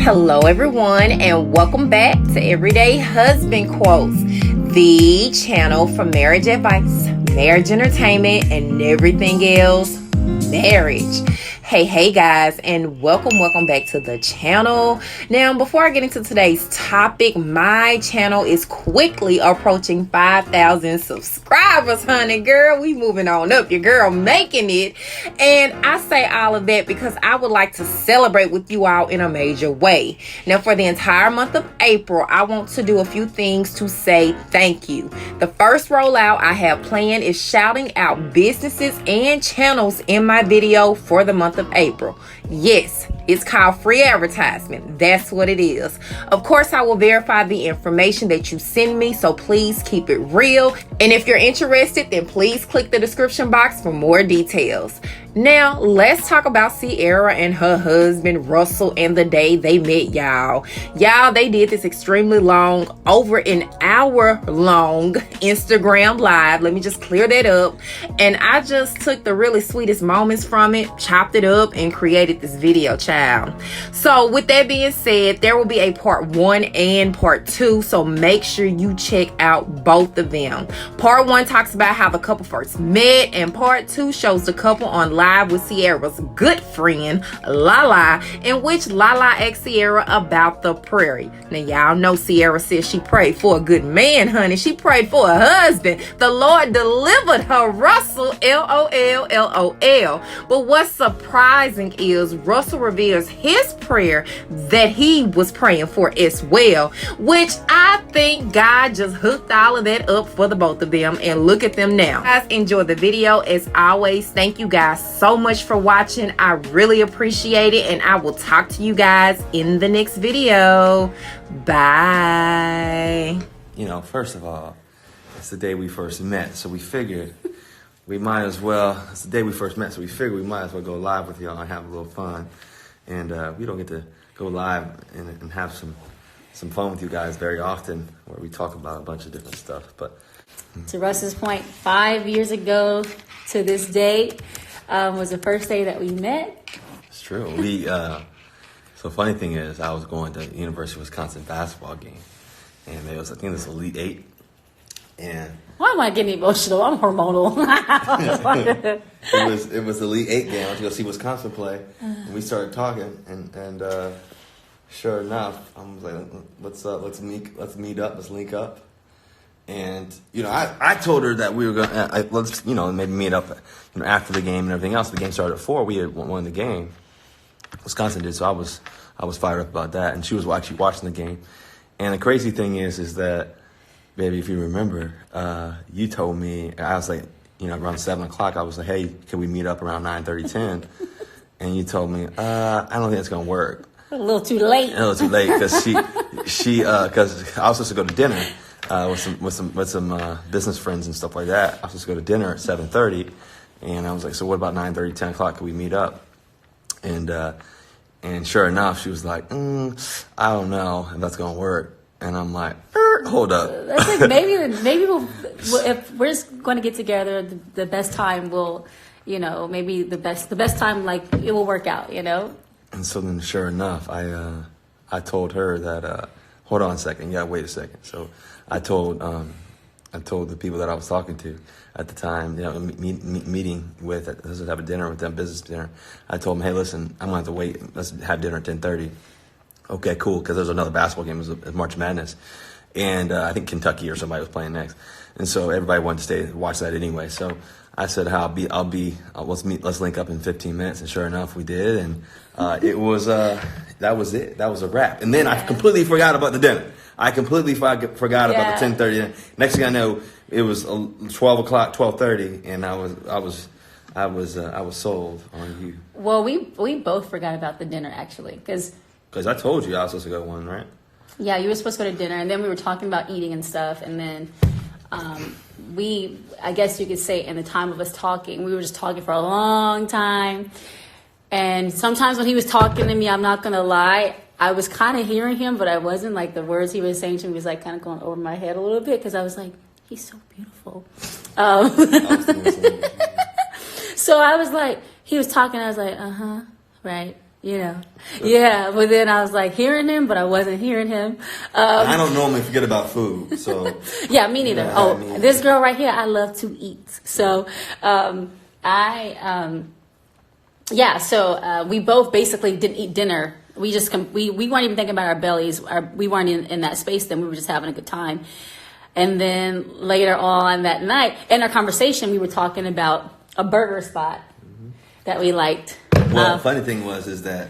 Hello everyone, and welcome back to Everyday Husband Quotes, the channel for marriage advice, marriage entertainment, and everything else marriage. Hey guys, and welcome back to the channel. Now, before I get into today's topic, my channel is quickly approaching 5,000 subscribers, honey. Girl, we moving on up. Your girl making it. And I say all of that because I would like to celebrate with you all in a major way. Now, for the entire month of April, I want to do a few things to say thank you. The first rollout I have planned is shouting out businesses and channels in my video for the month of April. Yes, it's called free advertisement. That's what it is. Of course, I will verify the information that you send me, so please keep it real. And if you're interested, then please click the description box for more details. Now, let's talk about Ciara and her husband, Russell, and the day they met, y'all. They did this extremely long, over an hour long Instagram live. Let me just clear that up. And I just took the really sweetest moments from it, chopped it up, and created this video, child. So with that being said, there will be a part 1 and part 2. So make sure you check out both of them. Part 1 talks about how the couple first met, and part 2 shows the couple on live with Ciara's good friend, LaLa, in which LaLa asked Ciara about the prairie. Now, y'all know Ciara said she prayed for a good man, honey. She prayed for a husband. The Lord delivered her Russell, LOL. But what's surprising is Russell reveals his prayer that he was praying for as well, which I think God just hooked all of that up for the both of them, and look at them now. Guys, enjoy the video. As always, thank you guys so much for watching. I really appreciate it, and I will talk to you guys in the next video. Bye. You know, first of all, it's the day we first met, so we figured we might as well, it's the day we first met, so we figured we might as well go live with y'all and have a little fun. And we don't get to go live and have some fun with you guys very often, where we talk about a bunch of different stuff. But to Russ's point, 5 years ago to this day was the first day that we met. It's true. So funny thing is, I was going to the University of Wisconsin basketball game, and it was, I think, this Elite Eight. And why am I getting emotional? I'm hormonal. it was the Elite Eight game. I went to go see Wisconsin play, and we started talking, and sure enough, I was like, "What's up? Let's meet up. Let's link up." And I told her that we were gonna let's maybe meet up after the game and everything else. The game started at 4. We had won the game. Wisconsin did, so I was fired up about that, and she was actually watching the game. And the crazy thing is that, baby, if you remember, you told me, I was like, around 7 o'clock, I was like, hey, can we meet up around 9:30, 10? And you told me, I don't think it's gonna work. A little too late. Because because I was supposed to go to dinner with some business friends and stuff like that. I was supposed to go to dinner at 7:30, and I was like, so what about 9:30, 10 o'clock? Can we meet up? And sure enough, she was like, I don't know if that's gonna work. And I'm like, hold up. I think maybe we'll, if we're just going to get together, the best time will, maybe the best time, like, it will work out, And so then, sure enough, I told her that, hold on a second, wait a second. So I told the people that I was talking to at the time, meeting with, let's have a dinner with them, business dinner. I told them, hey, listen, I'm gonna have to wait. Let's have dinner at 10:30. Okay, cool, because there's another basketball game. It was March Madness, and I think Kentucky or somebody was playing next, and so everybody wanted to stay and watch that anyway. So I said, let's link up in 15 minutes, and sure enough, we did, and that was it. That was a wrap. And then I completely forgot about the dinner. I completely forgot about the 10:30. Next thing I know, it was 12 o'clock, 12:30, and I was sold on you. Well, we both forgot about the dinner, actually, because I told you I was supposed to go one, right? Yeah, you were supposed to go to dinner, and then we were talking about eating and stuff, and then I guess you could say, in the time of us talking, we were just talking for a long time. And sometimes when he was talking to me, I'm not gonna lie, I was kind of hearing him, but I wasn't. Like, the words he was saying to me was like kind of going over my head a little bit, because I was like, he's so beautiful. So I was like, he was talking, I was like, right. You know, yeah. But then I was like hearing him, but I wasn't hearing him. I don't normally forget about food, so yeah, me neither. Yeah, Oh, I mean- this girl right here, I love to eat. So, so we both basically didn't eat dinner. We just we weren't even thinking about our bellies. We weren't in that space then. We were just having a good time. And then later on that night, in our conversation, we were talking about a burger spot that we liked. Well, the funny thing is that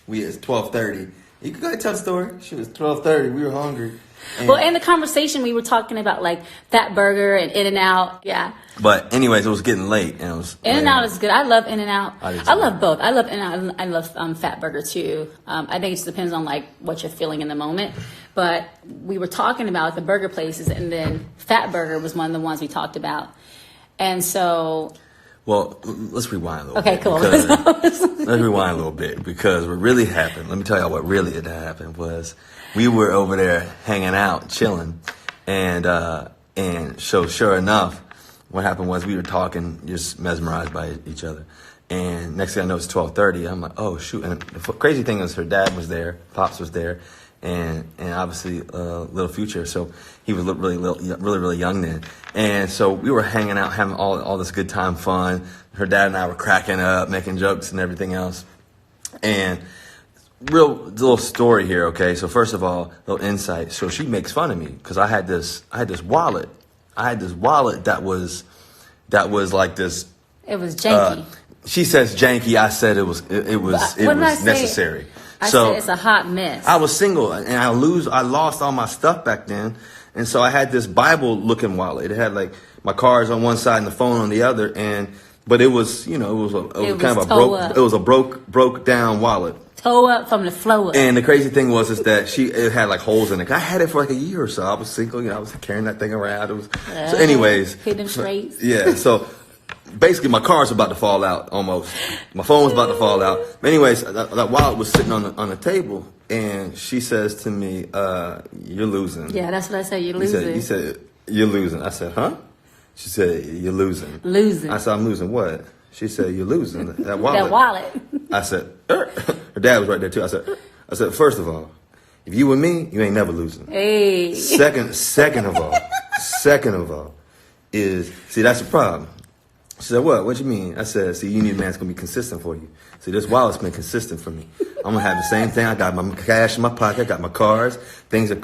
it's 12:30. You can go ahead and tell the story. She was 12:30. We were hungry. Well, in the conversation, we were talking about like Fat Burger and In-N-Out. Yeah. But anyways, it was getting late, and it was In-N-Out is good. I love In-N-Out. I do too. I love both. I love In-N-Out. I love Fat Burger too. I think it just depends on like what you're feeling in the moment. But we were talking about the burger places, and then Fat Burger was one of the ones we talked about. And so. Well, let's rewind a little Okay, bit. cool. Let's rewind a little bit, because what really happened, let me tell y'all what really had happened was we were over there hanging out, chilling, and so sure enough, what happened was we were talking, just mesmerized by each other. And next thing I know, it's 12:30. I'm like, oh, shoot. And the crazy thing is her dad was there, Pops was there, and obviously Little Future. So he was really young then. And so we were hanging out, having all this good time, fun. Her dad and I were cracking up, making jokes and everything else. And little story here, okay? So first of all, little insight. So she makes fun of me because I had this wallet. I had this wallet that was like this. It was janky. She says janky. I said it was necessary. I said it's a hot mess. I was single and I lost all my stuff back then. And so I had this Bible looking wallet. It had like my cards on one side and the phone on the other. But it was, it was a broke down wallet. Toe up from the floor. And the crazy thing was that it had like holes in it. I had it for like a year or so. I was single, I was carrying that thing around. So anyways. Hit them straight. Yeah. So basically my car's about to fall out almost. My phone was about to fall out. But anyways, that wallet was sitting on the table. And she says to me, you're losing. Yeah, that's what I said. You're losing. He said, you're losing. I said, huh? She said, you're losing. Losing. I said, I'm losing what? She said, you're losing that wallet. That wallet. I said, her dad was right there too. I said, first of all, if you with me, you ain't never losing. Hey. Second of all, is, see, that's the problem. She said, what you mean? I said, see, you need a man that's going to be consistent for you. See, this wallet's been consistent for me. I'm going to have the same thing. I got my cash in my pocket. I got my cards. Things are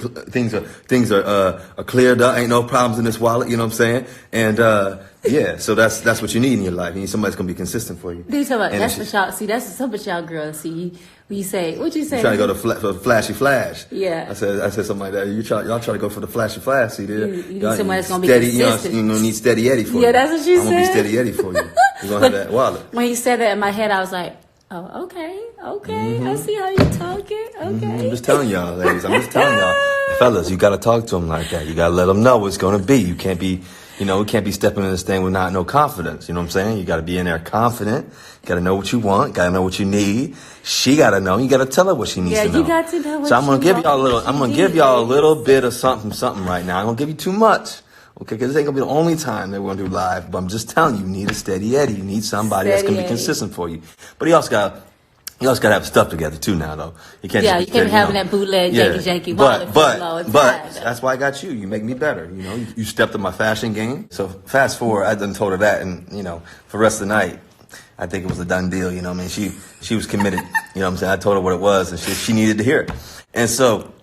cleared up. Ain't no problems in this wallet. You know what I'm saying? And, yeah, so that's what you need in your life. You need somebody that's going to be consistent for you. Do you talk about, that's what y'all, see, that's some of y'all girls, see, when you say, what'd you say? You trying to go for the flashy flash. Yeah. I said something like that. Y'all try to go for the flashy flash. See, there. You need somebody that's going to be steady, consistent. You're going to need Steady Eddie for you. Yeah, that's what she I'm going to be said. Steady Eddie for you. You're going to have that wallet. When you said that in my head, I was like, oh, okay. I see how you talking. Okay. I'm just telling y'all, ladies. I'm just telling y'all. Fellas, you got to talk to them like that. You got to let them know what it's going to be. You can't be, we can't be stepping in this thing with no confidence. You know what I'm saying? You got to be in there confident. You got to know what you want. Got to know what you need. She got to know. You got to tell her what she needs to know. Yeah, you got to know what so I'm going to give want. y'all a little bit of something right now. I'm going to give you too much. Okay, because this ain't going to be the only time that we're going to do live. But I'm just telling you, you need a steady Eddie. You need somebody that's going to be consistent for you. But you also got to have stuff together too now, though. You can't you can't be having that bootleg janky wallet. But that's why I got you. You make me better. You stepped up my fashion game. So fast forward, I done told her that, and for the rest of the night, I think it was a done deal. She was committed. You know what I'm saying? I told her what it was, and she needed to hear it. And so,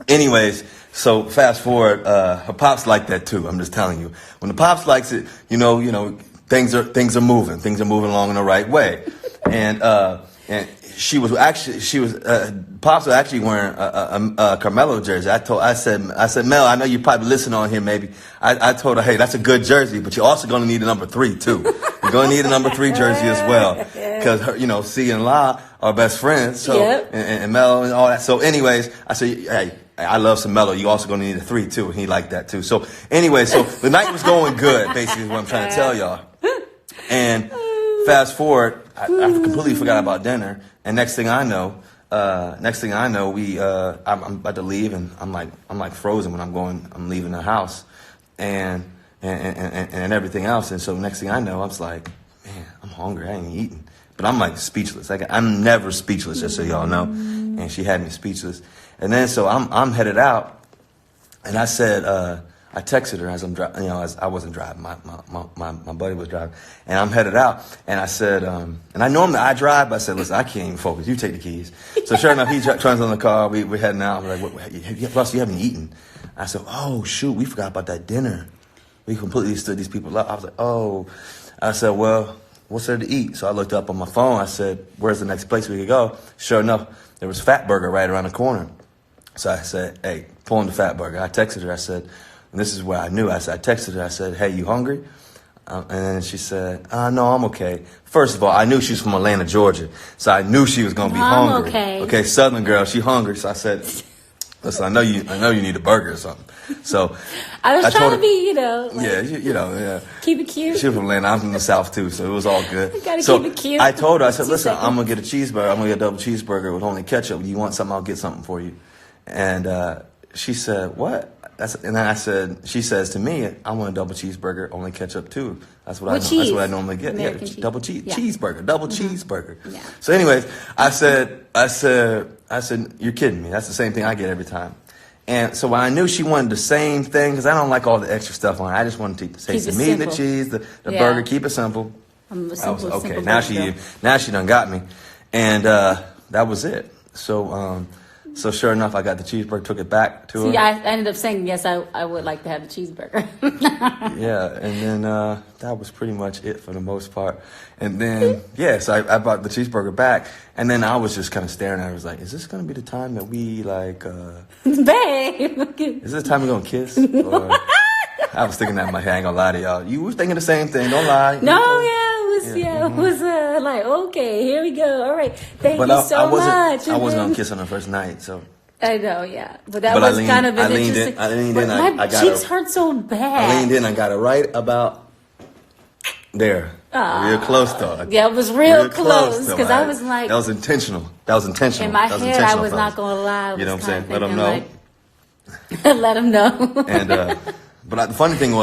anyways. So fast forward, her pops like that too. I'm just telling you. When the pops likes it, things are moving. Things are moving along in the right way. And pops was actually wearing a Carmelo jersey. I said, Mel, I know you probably listen on here maybe. I told her, hey, that's a good jersey, but you're also going to need a number 3 too. You're going to need a number 3 jersey as well. Because C and La are best friends. So, yep. and Melo and all that. So anyways, I said, hey, I love some Mellow. You also going to need a 3 too. And he liked that too. So anyway, so the night was going good, basically is what I'm trying to tell y'all. And fast forward, I completely forgot about dinner. And next thing I know, I'm about to leave, and I'm like frozen when I'm leaving the house, and everything else. And so next thing I know, I was like, man, I'm hungry. I ain't eating. but I'm like speechless. Like, I'm never speechless, just so y'all know. And she had me speechless. And then so I'm headed out, and I said, I texted her as I'm driving. You know, as I wasn't driving, my buddy was driving, and I'm headed out. And I said, and I normally I drive, but I said, listen, I can't even focus. You take the keys. So sure enough, he turns on the car. We're heading out. I'm like, plus you haven't eaten. I said, oh shoot, we forgot about that dinner. We completely stood these people up. I was like, oh. I said, well, what's there to eat? So I looked up on my phone. I said, where's the next place we could go? Sure enough, there was Fat Burger right around the corner. So I said, hey, pull in the Fat Burger. I texted her. I said, and this is where I knew. I texted her. I said, hey, you hungry? And then she said, no, I'm okay. First of all, I knew she was from Atlanta, Georgia. So I knew she was going to be hungry. Okay, Southern girl, she hungry. So I said, listen, I know you need a burger or something. So I was trying to be, like, yeah. Keep it cute. She was from Atlanta. I'm from the South too, so it was all good. You gotta so keep it cute. I told her, I said, listen, I'm gonna get a cheeseburger. I'm gonna get a double cheeseburger with only ketchup. You want something? I'll get something for you. And she said, what? And then I said, she says to me, I want a double cheeseburger, only ketchup too. That's what I normally get. American cheese. Double cheeseburger, cheeseburger. Yeah. So anyways, I said, you're kidding me. That's the same thing I get every time. And so when I knew she wanted the same thing, because I don't like all the extra stuff on it. I just wanted to say the meat, the cheese, the burger, keep it simple. I'm a I was okay. simple Now burger. she done got me, and that was it. So sure enough, I got the cheeseburger, took it back to her. See, I ended up saying yes. I would like to have the cheeseburger. Yeah, and then that was pretty much it for the most part. And then so I brought the cheeseburger back, and then I was just kind of staring at her. I was like, "Is this gonna be the time that we like, babe? Is this the time we're gonna kiss?" Or, I was thinking that in my head. I ain't gonna lie to y'all. You were thinking the same thing. Don't lie. No, it was like, okay, here we go. All right, thank you so much. I wasn't gonna kiss on the first night, so. I know, yeah, but that was kind of an interesting. I leaned in. My cheeks hurt so bad. I leaned in. I got it right about there. Real close, though. Yeah, it was real close because I was like, that was intentional. In my head, I was not gonna lie. You know what I'm saying? Let them know. Let them know. And but the funny thing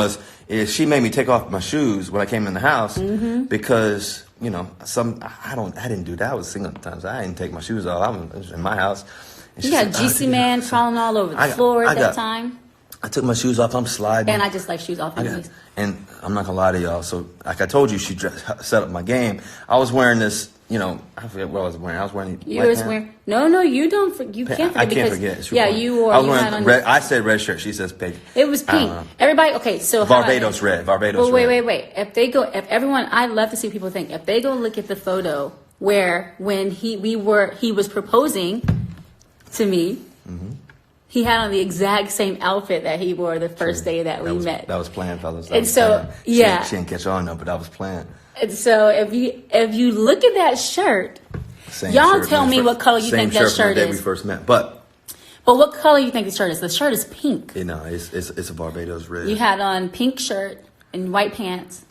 is she made me take off my shoes when I came in the house because I didn't do that. I was single at the time, so I didn't take my shoes off. I was in my house. You got GC man crawling all over the floor at that time. I took my shoes off. I'm sliding. And I just like shoes off. And I'm not gonna lie to y'all. So like I told you, she set up my game. I was wearing this. I forget what I was wearing. I was wearing. No, you don't. You can't forget. I can't forget. You wore. I was wearing red. I said red shirt. She says pink. It was pink. Everybody. Okay, so Barbados red. Barbados. Well, red. wait. If everyone, I love to see what people think. If they go look at the photo when he was proposing to me. He had on the exact same outfit that he wore the first day that we met. That was planned, fellas. And so, she didn't catch on though, but that was planned. And so, if you look at that shirt, y'all tell me what color you think that shirt is. We first met, but what color you think the shirt is? The shirt is pink. It's a Barbados red. You had on pink shirt and white pants,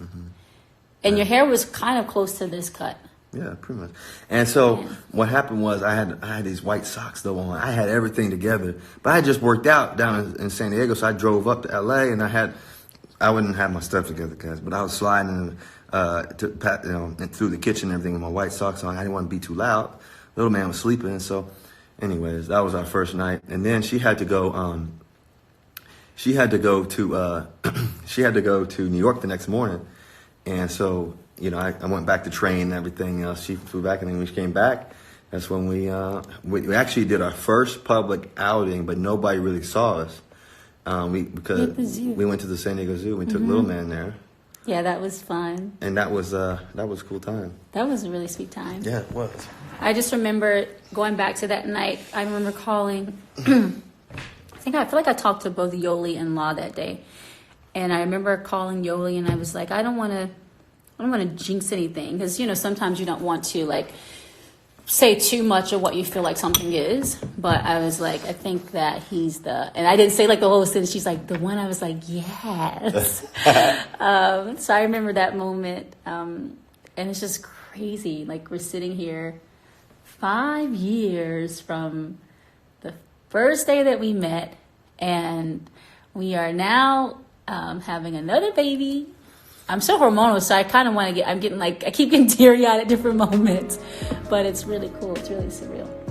and your hair was kind of close to this cut. Yeah, pretty much. And so what happened was I had these white socks though on. I had everything together, but I just worked out down in San Diego, so I drove up to LA and I wouldn't have my stuff together, guys, but I was sliding through the kitchen and everything with my white socks on. I didn't want to be too loud. Little man was sleeping, and so, anyways, that was our first night. And then she had to go. She had to go to New York the next morning, and so. I went back to train and everything else. She flew back, and then when she came back, that's when we actually did our first public outing, but nobody really saw us. Because we went to the San Diego Zoo. We took Little Man there. Yeah, that was fun. And that was a cool time. That was a really sweet time. Yeah, it was. I just remember going back to that night. I remember calling. I feel like I talked to both Yoli and La that day, and I remember calling Yoli, and I was like, I don't want to jinx anything because sometimes you don't want to say too much of what you feel like something is, but I was like, I think that he's and I didn't say the whole sentence. She's like the one. I was like, yes. So I remember that moment, and it's just crazy. We're sitting here 5 years from the first day that we met, and we are now having another baby. I'm so hormonal, so I kind of want to I keep getting teary-eyed at different moments. But it's really cool. It's really surreal.